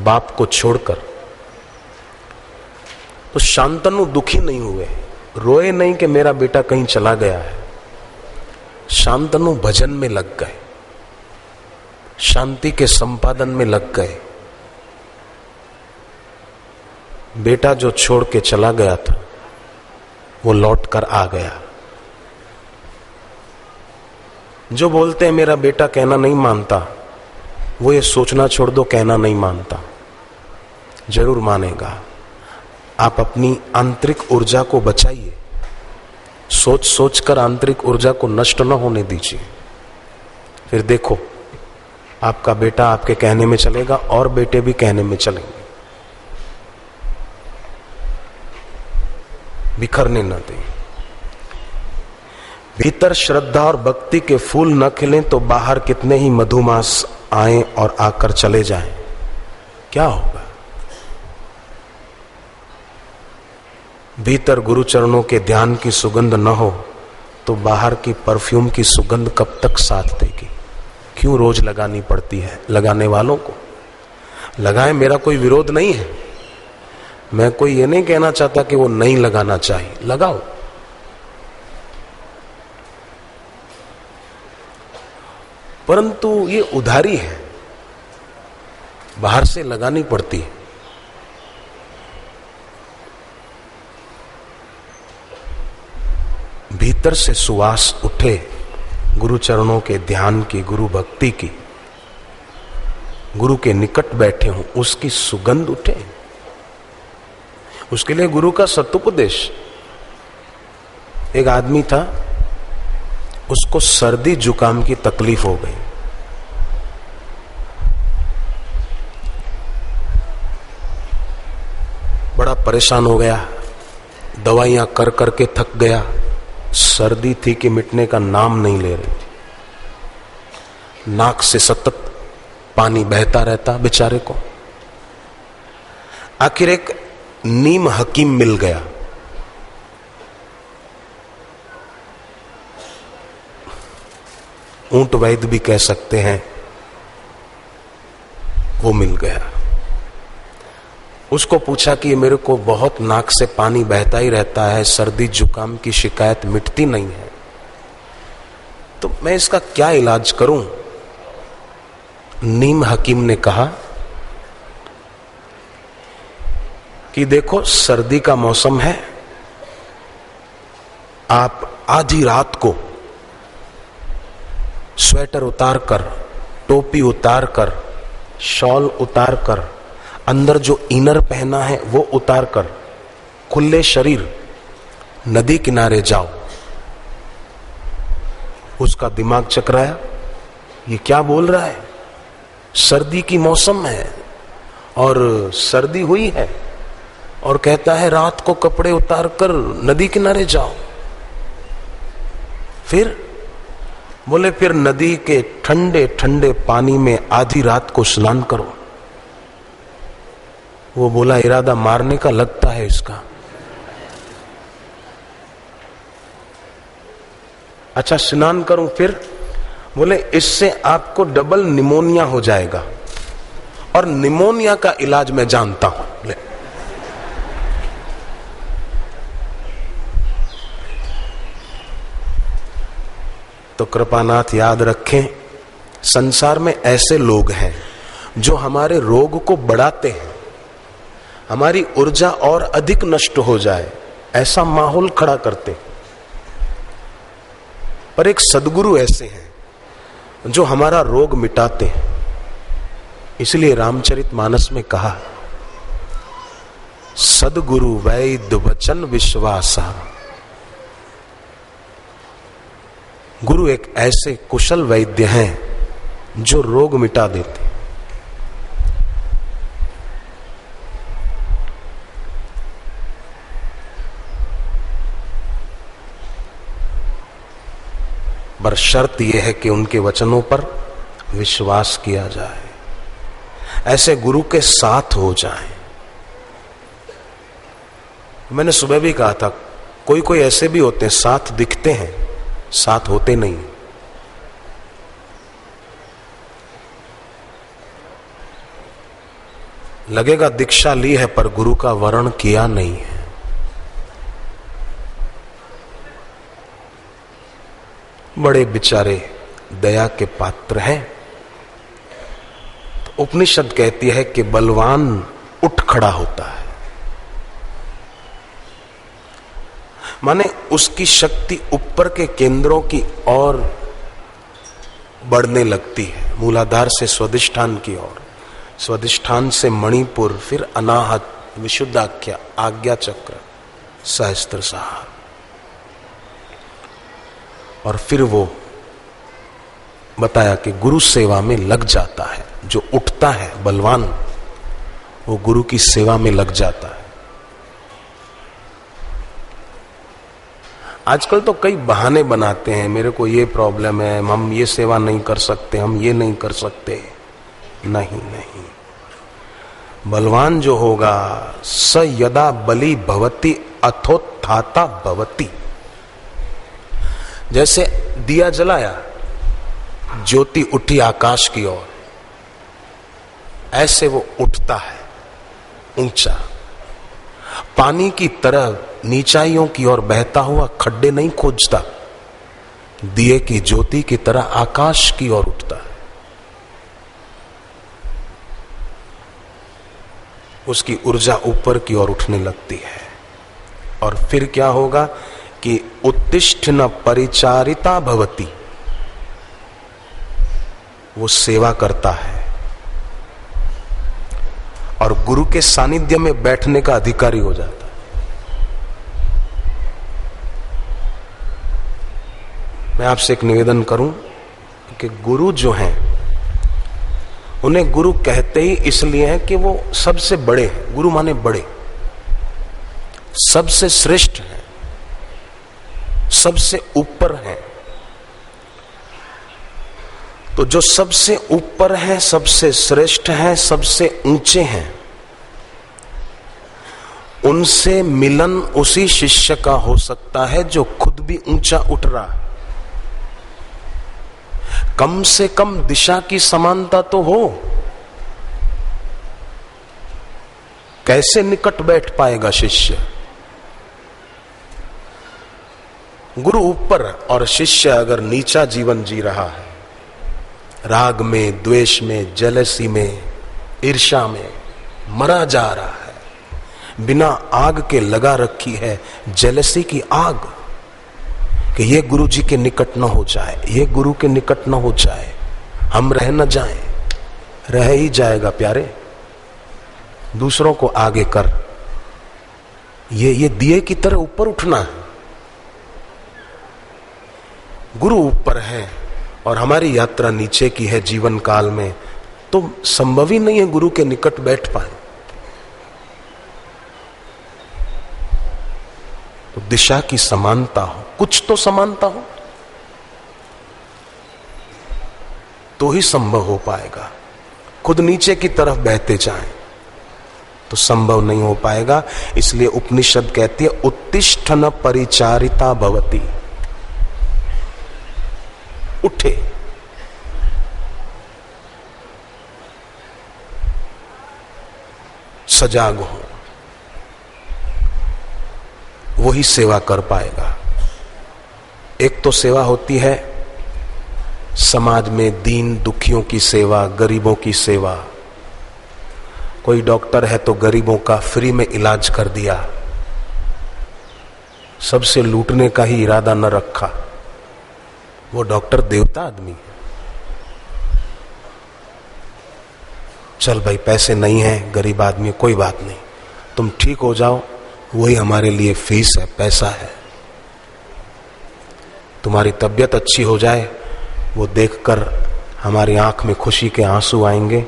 बाप को छोड़कर, तो शांतनु दुखी नहीं हुए, रोए नहीं कि मेरा बेटा कहीं चला गया है। शांतनु भजन में लग गए, शांति के संपादन में लग गए। बेटा जो छोड़ के चला गया था वो लौट कर आ गया। जो बोलते हैं मेरा बेटा कहना नहीं मानता, वो ये सोचना छोड़ दो कहना नहीं मानता, जरूर मानेगा। आप अपनी आंतरिक ऊर्जा को बचाइए, सोच सोच कर आंतरिक ऊर्जा को नष्ट न होने दीजिए। फिर देखो आपका बेटा आपके कहने में चलेगा और बेटे भी कहने में चलेंगे। बिखरने न दें। भीतर श्रद्धा और भक्ति के फूल न खिलें तो बाहर कितने ही मधुमास आएं और आकर चले जाएं, क्या होगा? भीतर गुरु चरणों के ध्यान की सुगंध न हो तो बाहर की परफ्यूम की सुगंध कब तक साथ देगी? क्यों रोज लगानी पड़ती है? लगाने वालों को लगाएं, मेरा कोई विरोध नहीं है। मैं कोई ये नहीं कहना चाहता कि वो नहीं लगाना चाहिए, लगाओ। परंतु ये उधारी है, बाहर से लगानी पड़ती है। भीतर से सुवास उठे गुरु चरणों के ध्यान की, गुरु भक्ति की, गुरु के निकट बैठे हों उसकी सुगंध उठे। उसके लिए गुरु का सतुपदेश। एक आदमी था, उसको सर्दी जुकाम की तकलीफ हो गई। बड़ा परेशान हो गया, दवाइयां कर करके थक गया। सर्दी थी कि मिटने का नाम नहीं ले रही थी। नाक से सतत पानी बहता रहता बेचारे को। आखिर एक नीम हकीम मिल गया। ऊंट वैद्य भी कह सकते हैं, वो मिल गया। उसको पूछा कि मेरे को बहुत नाक से पानी बहता ही रहता है, सर्दी जुकाम की शिकायत मिटती नहीं है, तो मैं इसका क्या इलाज करूं? नीम हकीम ने कहा कि देखो सर्दी का मौसम है, आप आधी रात को स्वेटर उतारकर, टोपी उतारकर, शॉल उतारकर, अंदर जो इनर पहना है वो उतारकर, खुले शरीर नदी किनारे जाओ। उसका दिमाग चकराया, ये क्या बोल रहा है? सर्दी की मौसम है और सर्दी हुई है और कहता है रात को कपड़े उतारकर नदी किनारे जाओ। फिर बोले फिर नदी के ठंडे ठंडे पानी में आधी रात को स्नान करो। वो बोला इरादा मारने का लगता है इसका। अच्छा स्नान करूं? फिर बोले इससे आपको डबल निमोनिया हो जाएगा और निमोनिया का इलाज मैं जानता हूं। ले तो कृपानाथ याद रखें, संसार में ऐसे लोग हैं जो हमारे रोग को बढ़ाते हैं, हमारी ऊर्जा और अधिक नष्ट हो जाए ऐसा माहौल खड़ा करते हैं। पर एक सद्गुरु ऐसे हैं जो हमारा रोग मिटाते हैं। इसलिए रामचरितमानस में कहा, सद्गुरु वैद्य वचन विश्वासा। गुरु एक ऐसे कुशल वैद्य हैं जो रोग मिटा देते। पर शर्त यह है कि उनके वचनों पर विश्वास किया जाए, ऐसे गुरु के साथ हो जाए। मैंने सुबह भी कहा था, कोई कोई ऐसे भी होते हैं साथ दिखते हैं, साथ होते नहीं। लगेगा दीक्षा ली है पर गुरु का वर्ण किया नहीं है। बड़े बेचारे दया के पात्र हैं। तो उपनिषद कहती है कि बलवान उठ खड़ा होता है, माने उसकी शक्ति ऊपर के केंद्रों की ओर बढ़ने लगती है, मूलाधार से स्वादिष्ठान की ओर, स्वादिष्ठान से मणिपुर, फिर अनाहत, विशुद्धाख्या, आज्ञा चक्र, सहस्त्रसार, और फिर वो बताया कि गुरु सेवा में लग जाता है। जो उठता है बलवान, वो गुरु की सेवा में लग जाता है। आजकल तो कई बहाने बनाते हैं, मेरे को ये प्रॉब्लम है, हम ये सेवा नहीं कर सकते, हम ये नहीं कर सकते। नहीं नहीं, बलवान जो होगा स यदा बलि भवति अथोत्थाता भवति। जैसे दिया जलाया, ज्योति उठी आकाश की ओर, ऐसे वो उठता है ऊंचा। पानी की तरह नीचाइयों की ओर बहता हुआ खड्डे नहीं खोजता, दिए की ज्योति की तरह आकाश की ओर उठता है। उसकी ऊर्जा ऊपर की ओर उठने लगती है। और फिर क्या होगा कि उत्तिष्ठ न परिचारिता भवति, वो सेवा करता है और गुरु के सानिध्य में बैठने का अधिकारी हो जाता है। मैं आपसे एक निवेदन करूं कि गुरु जो हैं, उन्हें गुरु कहते ही इसलिए हैं कि वो सबसे बड़े हैं। गुरु माने बड़े, सबसे श्रेष्ठ हैं, सबसे ऊपर हैं। तो जो सबसे ऊपर हैं, सबसे श्रेष्ठ हैं, सबसे ऊंचे हैं, उनसे मिलन उसी शिष्य का हो सकता है जो खुद भी ऊंचा उठ रहा है। कम से कम दिशा की समानता तो हो। कैसे निकट बैठ पाएगा शिष्य? गुरु ऊपर और शिष्य अगर नीचा जीवन जी रहा है, राग में, द्वेष में, जेलसी में, ईर्ष्या में मरा जा रहा है, बिना आग के लगा रखी है जेलसी की आग कि ये गुरु जी के निकट न हो जाए, ये गुरु के निकट न हो जाए, हम रह न जाएं। रह ही जाएगा प्यारे, दूसरों को आगे कर। ये दिए की तरह ऊपर उठना है। गुरु ऊपर है और हमारी यात्रा नीचे की है जीवन काल में, तो संभव ही नहीं है गुरु के निकट बैठ पाए। तो दिशा की समानता हो, कुछ तो समानता हो, तो ही संभव हो पाएगा। खुद नीचे की तरफ बहते जाएं तो संभव नहीं हो पाएगा। इसलिए उपनिषद कहती है उत्तिष्ठ न परिचारिता भवति, उठे। सजाग हो, वही सेवा कर पाएगा। एक तो सेवा होती है समाज में दीन दुखियों की सेवा, गरीबों की सेवा। कोई डॉक्टर है तो गरीबों का फ्री में इलाज कर दिया, सबसे लूटने का ही इरादा न रखा। वो डॉक्टर देवता आदमी है। चल भाई पैसे नहीं है, गरीब आदमी, कोई बात नहीं, तुम ठीक हो जाओ, वही हमारे लिए फीस है, पैसा है। तुम्हारी तबीयत अच्छी हो जाए, वो देखकर हमारी आंख में खुशी के आंसू आएंगे,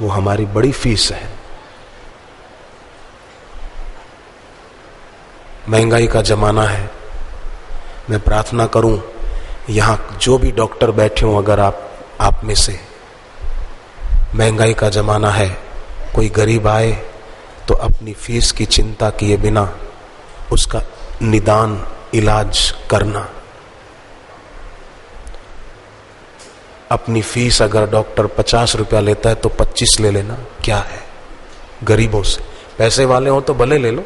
वो हमारी बड़ी फीस है। महंगाई का जमाना है। मैं प्रार्थना करूं यहां जो भी डॉक्टर बैठे हो, अगर आप में से महंगाई का जमाना है, कोई गरीब आए तो अपनी फीस की चिंता किए बिना उसका निदान इलाज करना। अपनी फीस अगर डॉक्टर 50 रुपया लेता है तो 25 ले लेना, क्या है? गरीबों से। पैसे वाले हो तो भले ले लो,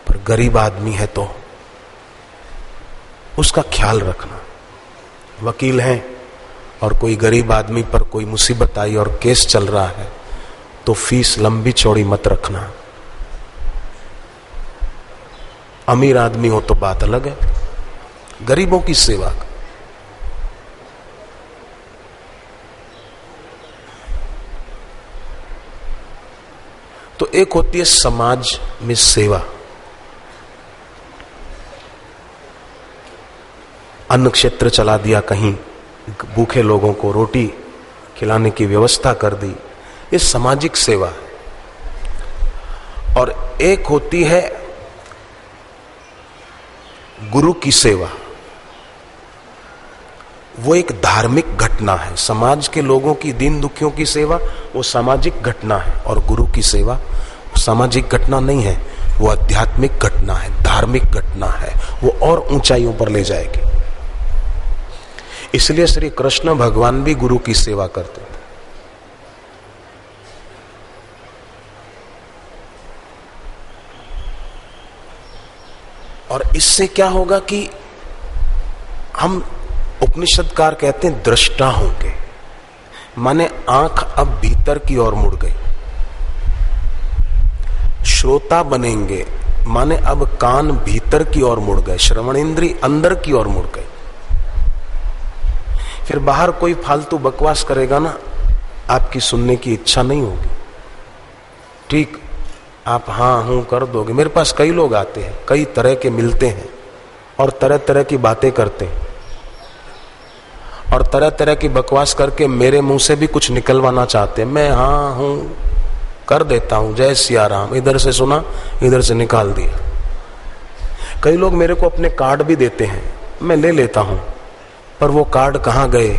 पर गरीब आदमी है तो उसका ख्याल रखना। वकील हैं और कोई गरीब आदमी पर कोई मुसीबत आई और केस चल रहा है तो फीस लंबी चौड़ी मत रखना। अमीर आदमी हो तो बात अलग है, गरीबों की सेवा। तो एक होती है समाज में सेवा, अन्न क्षेत्र चला दिया, कहीं भूखे लोगों को रोटी खिलाने की व्यवस्था कर दी, ये सामाजिक सेवा है। और एक होती है गुरु की सेवा, वो एक धार्मिक घटना है। समाज के लोगों की, दीन दुखियों की सेवा वो सामाजिक घटना है, और गुरु की सेवा सामाजिक घटना नहीं है, वो आध्यात्मिक घटना है, धार्मिक घटना है, वो और ऊंचाइयों पर ले जाएगी। इसलिए श्री कृष्ण भगवान भी गुरु की सेवा करते थे। और इससे क्या होगा कि हम, उपनिषदकार कहते हैं, दृष्टा होंगे, माने आंख अब भीतर की ओर मुड़ गई। श्रोता बनेंगे, माने अब कान भीतर की ओर मुड़ गए, श्रवण इंद्री अंदर की ओर मुड़ गई। फिर बाहर कोई फालतू बकवास करेगा ना, आपकी सुनने की इच्छा नहीं होगी। ठीक, आप हाँ हूं कर दोगे। मेरे पास कई लोग आते हैं, कई तरह के मिलते हैं और तरह तरह की बातें करते हैं और तरह तरह की बकवास करके मेरे मुंह से भी कुछ निकलवाना चाहते हैं। मैं हाँ हूं कर देता हूं, जय सिया राम, इधर से सुना इधर से निकाल दिया। कई लोग मेरे को अपने कार्ड भी देते हैं, मैं ले लेता हूं, पर वो कार्ड कहां गए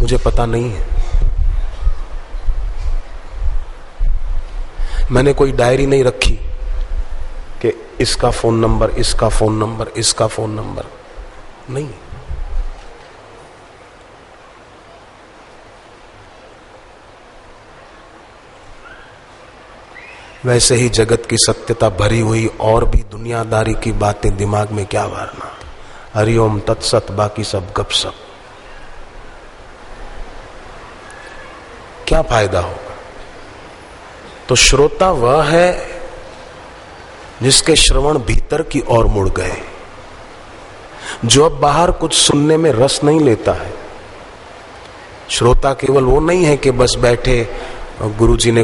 मुझे पता नहीं है। मैंने कोई डायरी नहीं रखी कि इसका फोन नंबर, इसका फोन नंबर, इसका फोन नंबर, नहीं। वैसे ही जगत की सत्यता भरी हुई और भी दुनियादारी की बातें दिमाग में क्या भरना। हरिओम तत्सत, बाकी सब गपसप, क्या फायदा होगा। तो श्रोता वह है जिसके श्रवण भीतर की ओर मुड़ गए, जो अब बाहर कुछ सुनने में रस नहीं लेता है। श्रोता केवल वो नहीं है कि बस बैठे गुरुजी ने